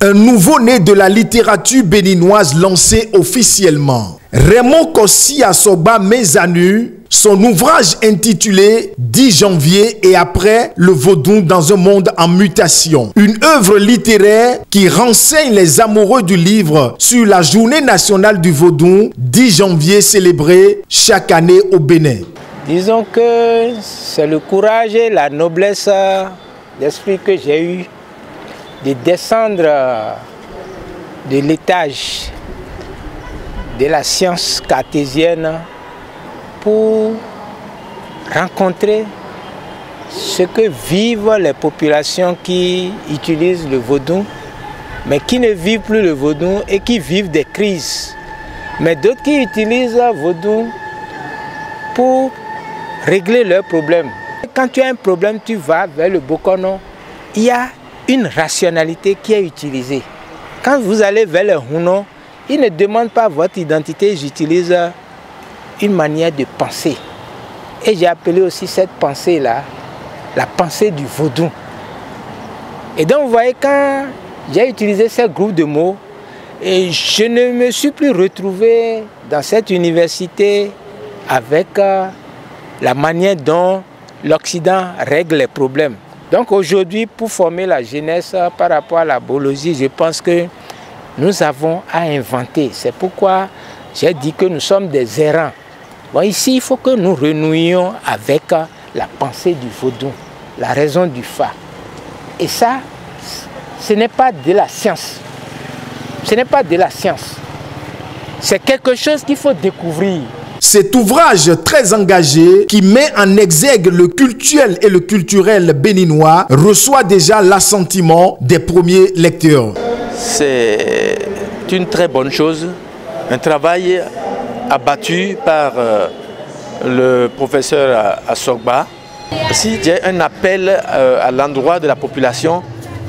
Un nouveau-né de la littérature béninoise lancé officiellement. Raymond Kossi Assoba met à nu son ouvrage intitulé 10 janvier et après le vaudou dans un monde en mutation. Une œuvre littéraire qui renseigne les amoureux du livre sur la journée nationale du vaudou, 10 janvier célébrée chaque année au Bénin. Disons que c'est le courage et la noblesse d'esprit que j'ai eu de descendre de l'étage de la science cartésienne pour rencontrer ce que vivent les populations qui utilisent le vaudou, mais qui ne vivent plus le vaudou et qui vivent des crises. Mais d'autres qui utilisent le vaudou pour régler leurs problèmes. Quand tu as un problème, tu vas vers le Bokono. Il y a une rationalité qui est utilisée. Quand vous allez vers le Huno, ils ne demandent pas votre identité, ils utilisent une manière de penser. Et j'ai appelé aussi cette pensée-là, la pensée du vaudou. Et donc vous voyez, quand j'ai utilisé ce groupe de mots, et je ne me suis plus retrouvé dans cette université avec la manière dont l'Occident règle les problèmes. Donc aujourd'hui, pour former la jeunesse par rapport à la biologie, je pense que nous avons à inventer. C'est pourquoi j'ai dit que nous sommes des errants. Bon, ici, il faut que nous renouions avec la pensée du vaudou, la raison du fa. Et ça, ce n'est pas de la science. Ce n'est pas de la science. C'est quelque chose qu'il faut découvrir. Cet ouvrage très engagé qui met en exergue le cultuel et le culturel béninois reçoit déjà l'assentiment des premiers lecteurs. C'est une très bonne chose, un travail abattu par le professeur Assoba. Si j'ai un appel à l'endroit de la population,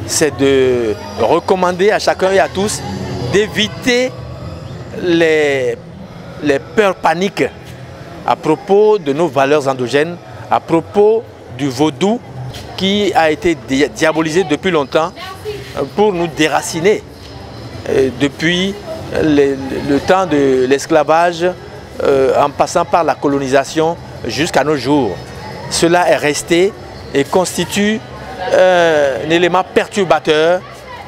c'est de recommander à chacun et à tous d'éviter les peurs paniques à propos de nos valeurs endogènes, à propos du vaudou qui a été diabolisé depuis longtemps pour nous déraciner depuis le temps de l'esclavage en passant par la colonisation jusqu'à nos jours. Cela est resté et constitue un élément perturbateur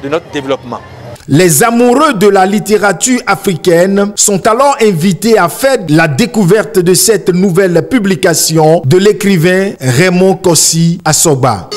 de notre développement. Les amoureux de la littérature africaine sont alors invités à faire la découverte de cette nouvelle publication de l'écrivain Raymond Kossi Assoba.